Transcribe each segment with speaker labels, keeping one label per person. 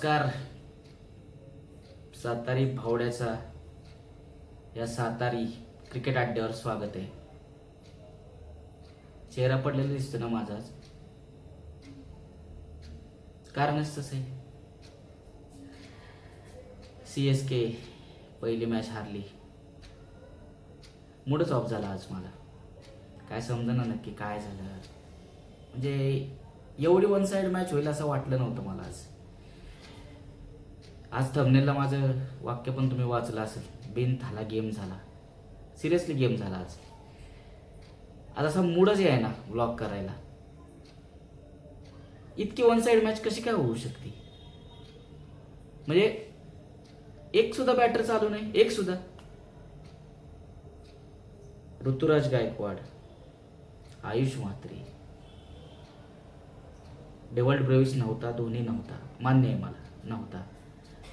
Speaker 1: नमस्कार. सातारी भावड्याचा या सातारी क्रिकेट अड्ड्यावर स्वागत आहे. चेहरा पडलेला दिसतो ना माझाच, कारणच तसं आहे. CSK पहिली मॅच हारली, मूडच ऑफ झाला आज. मला काय समजेना नक्की काय झालं. म्हणजे एवढी वन साइड मॅच होईल असं वाटलं नव्हतं मला. आज थंबनेलला माझं वाक्य पण तुम्ही वाचलं असेल, बिन थाला गेम झाला. सिरियसली गेम झाला आज. आज असा मूडच आहे ना ब्लॉग करायला. इतकी वन साइड मॅच कशी काय होऊ शकते. म्हणजे एक सुद्धा बॅटर चालू नाही, एक सुद्धा. ऋतुराज गायकवाड, आयुष म्हात्रे, डेव्हल्ड ब्रेव्हिस नव्हता, धोनी नव्हता, मान्य आहे मला नव्हता.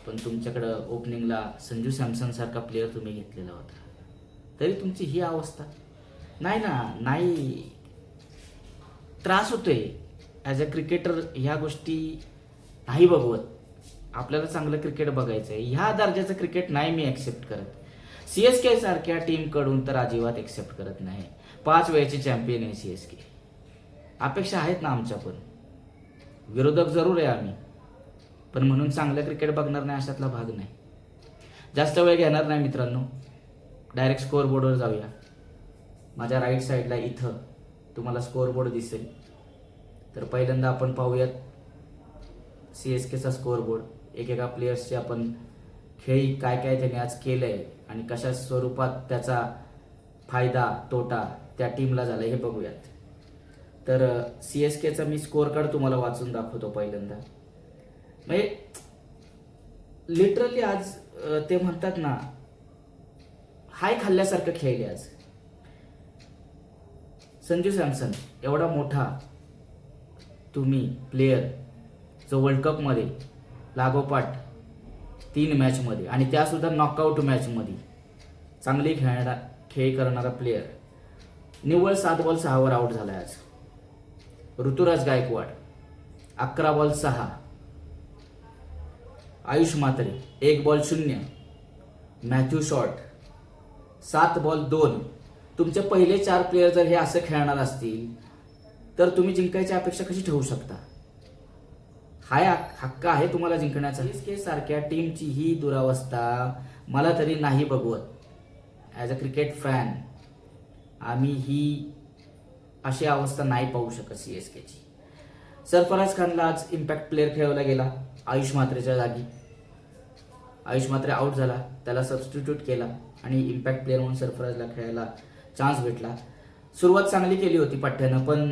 Speaker 1: पण तुमच्याकडं ओपनिंगला संजू सॅमसन सारखा प्लेअर तुम्ही घेतलेला होता, तरी तुमची ही अवस्था. नाही ना, नाही. त्रास होतोय ॲज अ क्रिकेटर. ह्या गोष्टी नाही बघवत. आपल्याला चांगलं क्रिकेट बघायचं आहे. ह्या दर्जाचं क्रिकेट नाही मी ॲक्सेप्ट करत. CSK सारख्या टीमकडून तर अजिबात ॲक्सेप्ट करत नाही. 5 वेळची चॅम्पियन आहे CSK. अपेक्षा आहेत ना आमच्या पण. विरोधक जरूर आहे आम्ही, पण म्हणून चांगलं क्रिकेट बघणार नाही अशातला भाग नाही. जास्त वेळ घेणार नाही मित्रांनो, डायरेक्ट स्कोअर बोर्डवर जाऊया. माझ्या राईट साईडला इथं तुम्हाला स्कोअर बोर्ड दिसेल. तर पहिल्यांदा आपण पाहूयात CSKचा स्कोअर बोर्ड. एकेका प्लेयर्सचे आपण खेळी काय काय त्यांनी आज केलं आहे आणि कशा स्वरूपात त्याचा फायदा तोटा त्या टीमला झाला हे बघूयात. तर CSKचा मी स्कोअर कार्ड तुम्हाला वाचून दाखवतो पहिल्यांदा. म्हणजे लिटरली आज ते म्हणतात ना, हाय खाल्ल्यासारखं खेळले आज. संजू सॅमसन एवढा मोठा तुम्ही प्लेयर, जो वर्ल्ड कपमध्ये लागोपाठ 3 मॅचमध्ये आणि त्यासुद्धा नॉकआउट मॅचमध्ये चांगली खेळ करणारा प्लेयर, निव्वळ 7 बॉल 6 वर आउट झाला आज. Ruturaj Gaikwad 11 ball 6. Ayush Mhatre 1 ball 0. Matthew Short 7 ball 2. तुमचे पहिले 4 प्लेयर जर हे असं खेळणार असतील तर तुम्ही जिंकायची अपेक्षा कशी ठेवू शकता. हाय हक्क आहे तुम्हाला जिंकण्याचा. CSK सारख्या टीमची ही दुरावस्था मला तरी नाही बघवत. ॲज अ क्रिकेट फॅन आम्ही ही अशी अवस्था नाही पाहू शकत CSKची. सरफराज खानला आज इम्पॅक्ट प्लेअर खेळवला गेला आयुष म्हात्रेच्या जागी. आयुष म्हात्रे आउट झाला, त्याला सबस्टिट्यूट केला आणि इम्पॅक्ट प्लेअर म्हणून सरफराजला खेळायला चान्स भेटला. सुरुवात चांगली केली होती पठ्ठ्यानं, पण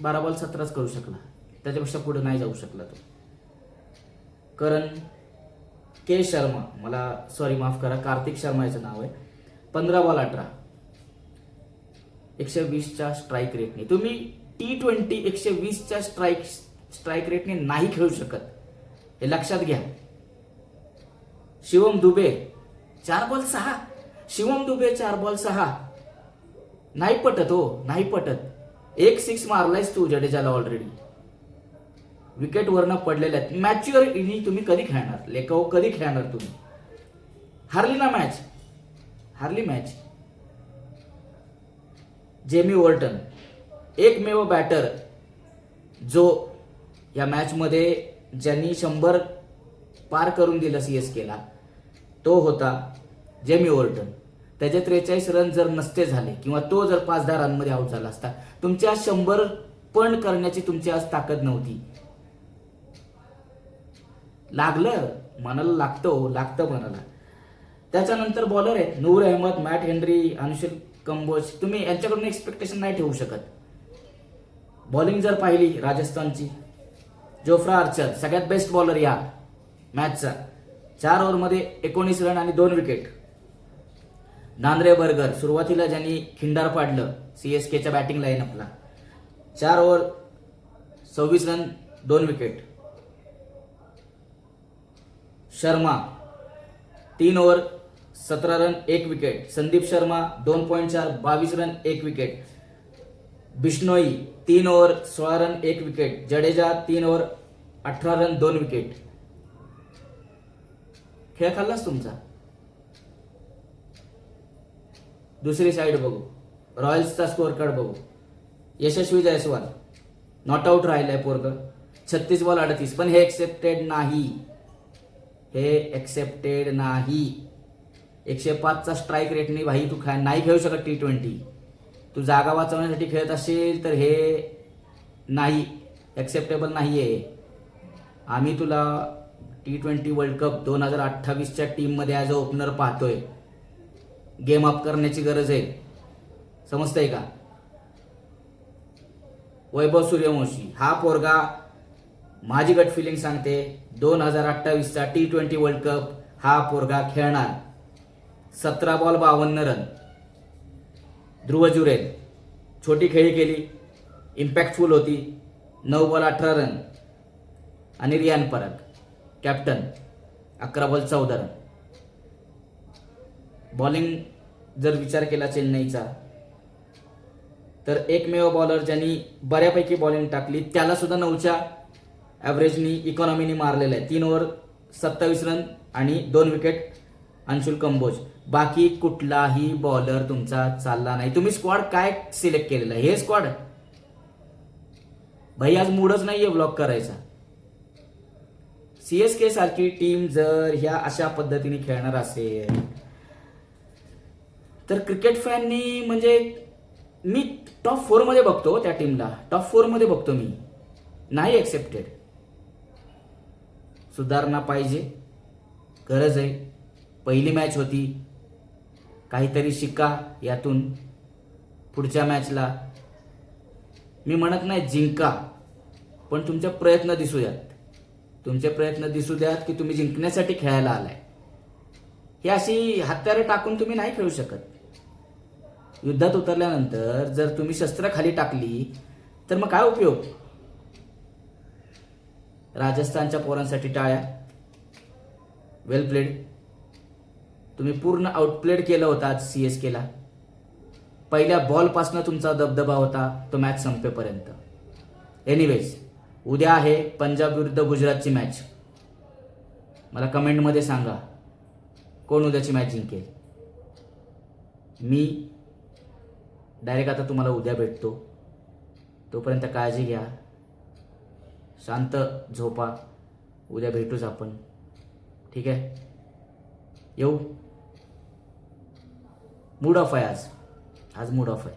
Speaker 1: 12 बॉल 17च करू शकला. त्याच्यापेक्षा पुढे नाही जाऊ शकला तो. करण के शर्मा, माफ करा, कार्तिक शर्मा याचं नाव आहे, 15 बॉल 18. 120च्या स्ट्राईक रेटने. तुम्ही T20 120च्या स्ट्राईक रेटने नाही खेळू शकत, हे लक्षात घ्या. शिवम दुबे 4 बॉल 6. शिवम दुबे 4 बॉल 6. नाही पटत हो, नाही पटत. 1 6 मारलायस तू जडेजाला ऑलरेडी. विकेट वरनं पडलेल्या आहेत. मॅच्युअर इनिंग तुम्ही कधी खेळणार, लेकाओ कधी खेळणार तुम्ही. हारली ना मॅच, हारली मॅच. जेमी वॉर्टन एकमेव बॅटर जो या मॅचमध्ये ज्यांनी 100 पार करून दिलं CSKला, तो होता जेमी वॉर्टन. त्याचे 43 रन जर नसते झाले किंवा तो जर 5-10 रनमध्ये आउट झाला असता, तुमच्या 100 पण करण्याची तुमची आज ताकद नव्हती. लागलं मनाला, लागतं मनाला. त्याच्यानंतर बॉलर आहेत नूर अहमद, मॅट हेनरी, अनुशील कंबोज. तुम्ही यांच्याकडून एक्सपेक्टेशन नाही ठेवू शकत. बॉलिंग जर पाहिली राजस्थानची, जोफ्रा आर्चर सगळ्यात बेस्ट बॉलर या मॅचचा. 4 ओव्हरमध्ये 19 रन आणि 2 विकेट. नांद्रे बर्गर सुरुवातीला ज्यांनी खिंडार पाडलं CSKच्या बॅटिंग लाईनअपला, 4 over 26 run 2 wicket. Sharma 3 over 17 run 1 wicket. Sandeep Sharma 2.4 22 run 1 wicket. Bishnoi 3 over 16 run 1 wicket. Jadeja 3 over 18 run 2 wicket. खेळ खाल्लाच तुमचा. दुसरी साईड बघू, रॉयल्सचा स्कोअर कार्ड बघू. यशस्वी जायस्वाल नॉट आऊट राहिलाय पोरग, 36 बॉल 38, पण हे एक्सेप्टेड नाही. हे एक्सेप्टेड नाही. 105चा स्ट्राईक रेटने भाई तू नाही खेळू शकत T20. तू जागा वाचवण्यासाठी खेळत असेल तर हे नाही, एक्सेप्टेबल नाही आहे. आम्ही तुला T20 वर्ल्ड कप 2028च्या टीममध्ये ॲज अ ओपनर पाहतोय. गेम अप करण्याची गरज आहे, समजतंय का? वैभव सूर्यवंशी हा पोरगा, माझी गट फिलिंग सांगते 2028चा T20 वर्ल्ड कप हा पोरगा खेळणार. 17 बॉल 52 रन. ध्रुव जुरेल छोटी खेळी केली, इम्पॅक्टफुल होती, 9 बॉल 18 रन. आणि Riyan Parag captain, 11 ball 14 run. Bowling जर विचार केला चेन्नईचा तर एकमेव बॉलर ज्यांनी बऱ्यापैकी बॉलिंग टाकली त्याला सुद्धा 9च्या ॲव्हरेजनी इकॉनॉमीनी मारलेलं आहे. 3 ओव्हर 27 रन आणि 2 विकेट अंशुल कंबोज. बाकी कुठलाही बॉलर तुमचा चालला नाही. तुम्ही स्क्वॉड काय सिलेक्ट केलेला आहे? हे स्क्वॉड भाई आज मूडच नाहीये ब्लॉक करायचा. CSK सारखी टीम जर ह्या अशा पद्धतीने खेळणार असेल तर क्रिकेट फॅननी, म्हणजे मी टॉप 4 मध्ये बघतो त्या टीमला, टॉप 4 मध्ये बघतो मी. नाही एक्सेप्टेड. सुधारणा पाहिजे, गरज आहे. पहिली मॅच होती, काहीतरी शिका यातून. पुढच्या मॅचला मी म्हणत नाही जिंका, पण तुमचे प्रयत्न दिसू द्यात. तुमचे प्रयत्न दिसू द्यात की तुम्ही जिंकण्यासाठी खेळायला आलाय. ही अशी हत्यारे टाकून तुम्ही नाही खेळू शकत. युद्धात उतरल्यानंतर जर तुम्ही शस्त्र खाली टाकली तर मग काय उपयोग? राजस्थानच्या पोरांसाठी टाळ्या. वेल प्लेड. तुम्ही पूर्ण आउटप्लेड केलं होतं आज CSKला. पहिल्या बॉलपासनं तुमचा दबदबा होता तो मॅच संपेपर्यंत. एनिवेज, उद्या आहे पंजाब विरुद्ध गुजरातची मॅच. मला कमेंटमध्ये सांगा कोण उद्याची मॅच जिंकेल. मी डायरेक्ट आता तुम्हाला उद्या भेटतो. तोपर्यंत काळजी घ्या, शांत झोपा. उद्या भेटूच आपण, ठीक आहे? येऊ. मूड ऑफ आहे आज मूड ऑफ आहे.